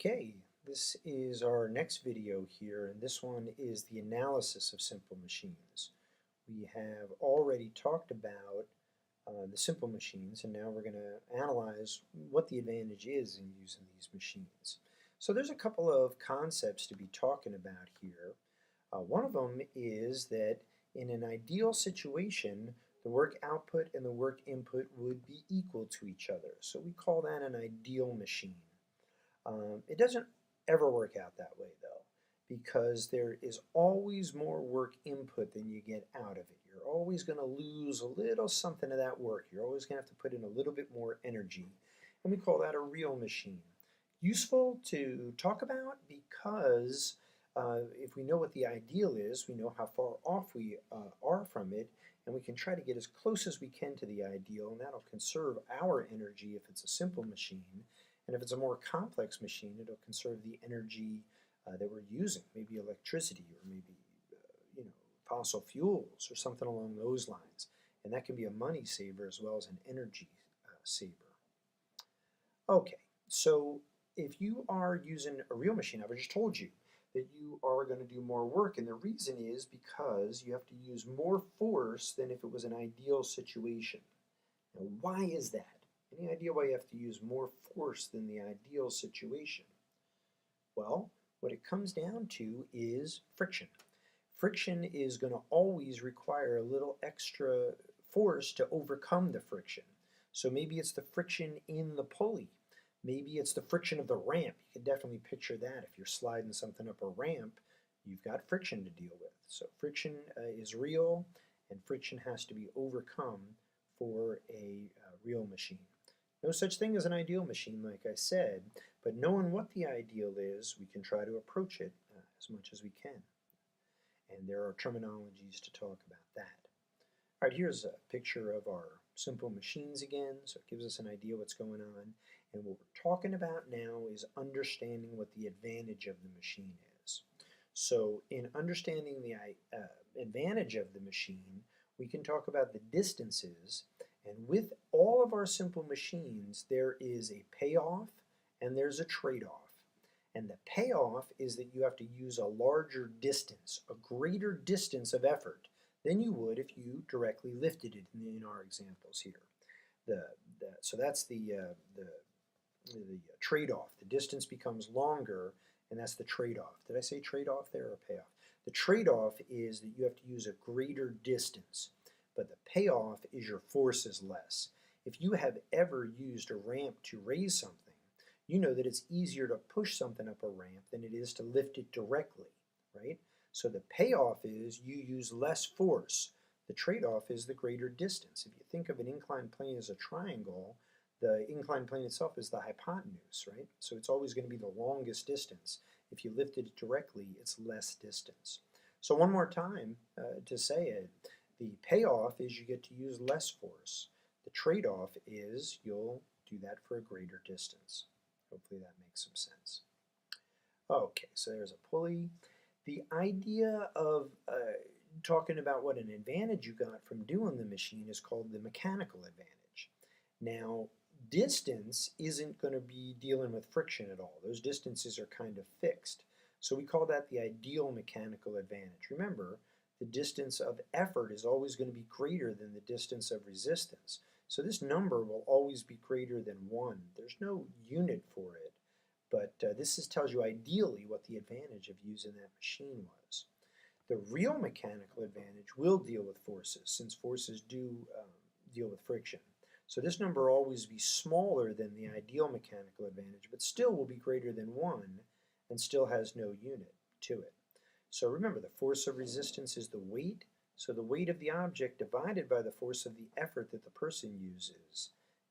Okay, this is our next video here, and this one is the analysis of simple machines. We have already talked about the simple machines, and now we're going to analyze what the advantage is in using these machines. So there's a couple of concepts to be talking about here. One of them is that in an ideal situation, the work output and the work input would be equal to each other. So we call that an ideal machine. It doesn't ever work out that way though, because there is always more work input than you get out of it. You're always going to lose a little something of that work. You're always going to have to put in a little bit more energy, and we call that a real machine. Useful to talk about because if we know what the ideal is, we know how far off we are from it, and we can try to get as close as we can to the ideal, and that'll conserve our energy if it's a simple machine. And if it's a more complex machine, it'll conserve the energy that we're using, maybe electricity or maybe fossil fuels or something along those lines. And that can be a money saver as well as an energy saver. Okay, so if you are using a real machine, I've just told you that you are going to do more work, and the reason is because you have to use more force than if it was an ideal situation. Now, why is that? Any idea why you have to use more force than the ideal situation? Well, what it comes down to is friction. Friction is going to always require a little extra force to overcome the friction. So maybe it's the friction in the pulley. Maybe it's the friction of the ramp. You can definitely picture that. If you're sliding something up a ramp, you've got friction to deal with. So friction is real, and friction has to be overcome for a real machine. No such thing as an ideal machine, like I said, but knowing what the ideal is, we can try to approach it as much as we can. And there are terminologies to talk about that. All right, here's a picture of our simple machines again, so it gives us an idea what's going on. And what we're talking about now is understanding what the advantage of the machine is. So in understanding the advantage of the machine, we can talk about the distances. And with all of our simple machines, there is a payoff and there's a trade-off. And the payoff is that you have to use a larger distance, a greater distance of effort than you would if you directly lifted it in our examples here. So that's the trade-off. The distance becomes longer, and that's the trade-off. Did I say trade-off there or payoff? The trade-off is that you have to use a greater distance, but the payoff is your force is less. If you have ever used a ramp to raise something, you know that it's easier to push something up a ramp than it is to lift it directly, right? So the payoff is you use less force. The trade-off is the greater distance. If you think of an inclined plane as a triangle, the inclined plane itself is the hypotenuse, right? So it's always going to be the longest distance. If you lifted it directly, it's less distance. So one more time to say it, the payoff is you get to use less force. The trade-off is you'll do that for a greater distance. Hopefully that makes some sense. Okay, so there's a pulley. The idea of talking about what an advantage you got from doing the machine is called the mechanical advantage. Now, distance isn't going to be dealing with friction at all. Those distances are kind of fixed. So we call that the ideal mechanical advantage. Remember, the distance of effort is always going to be greater than the distance of resistance. So this number will always be greater than 1. There's no unit for it, but this tells you ideally what the advantage of using that machine was. The real mechanical advantage will deal with forces, since forces do deal with friction. So this number will always be smaller than the ideal mechanical advantage, but still will be greater than 1 and still has no unit to it. So remember, the force of resistance is the weight. So the weight of the object divided by the force of the effort that the person uses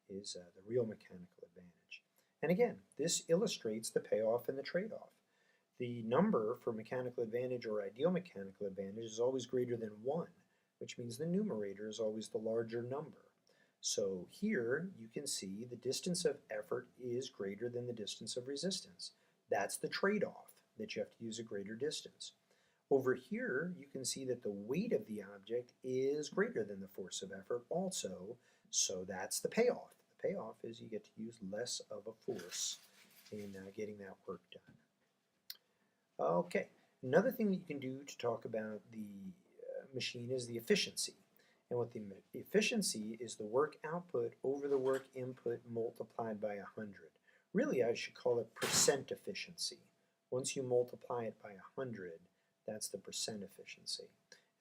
is the real mechanical advantage. And again, this illustrates the payoff and the trade-off. The number for mechanical advantage or ideal mechanical advantage is always greater than 1, which means the numerator is always the larger number. So here you can see the distance of effort is greater than the distance of resistance. That's the trade-off, that you have to use a greater distance. Over here, you can see that the weight of the object is greater than the force of effort also, so that's the payoff. The payoff is you get to use less of a force in getting that work done. Okay, another thing that you can do to talk about the machine is the efficiency. And what the efficiency is the work output over the work input multiplied by 100. Really, I should call it percent efficiency. Once you multiply it by 100, that's the percent efficiency.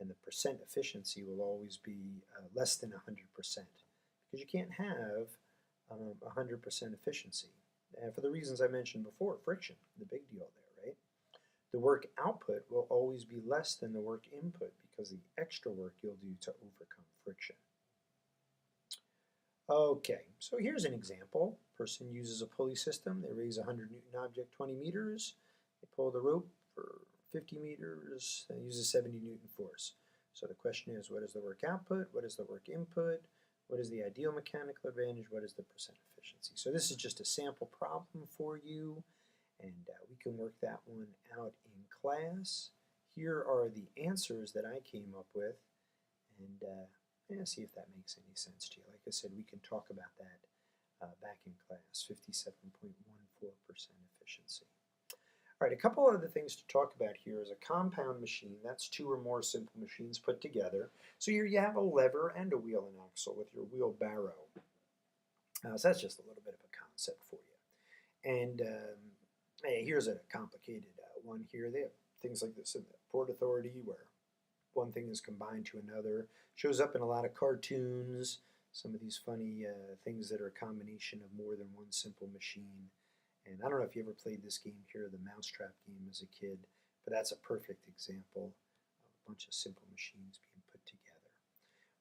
And the percent efficiency will always be less than 100% because you can't have 100% efficiency. And for the reasons I mentioned before, friction, the big deal there, right? The work output will always be less than the work input because the extra work you'll do to overcome friction. Okay, so here's an example. Person uses a pulley system. They raise a 100 Newton object 20 meters. They pull the rope for 50 meters and uses 70 Newton force. So the question is, what is the work output? What is the work input? What is the ideal mechanical advantage? What is the percent efficiency? So this is just a sample problem for you, and we can work that one out in class. Here are the answers that I came up with, and see if that makes any sense to you. Like I said, we can talk about that back in class, 57.14% efficiency. All right, a couple other things to talk about here is a compound machine. That's two or more simple machines put together. So here you have a lever and a wheel and axle with your wheelbarrow. So that's just a little bit of a concept for you. And here's a complicated one here. They have things like this in the Port Authority where one thing is combined to another. Shows up in a lot of cartoons, some of these funny things that are a combination of more than one simple machine. And I don't know if you ever played this game here, the Mousetrap game as a kid, but that's a perfect example of a bunch of simple machines being put together.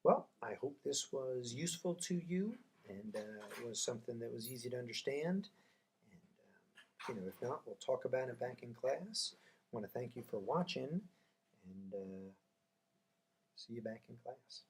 Well, I hope this was useful to you and it was something that was easy to understand. And if not, we'll talk about it back in class. I want to thank you for watching and see you back in class.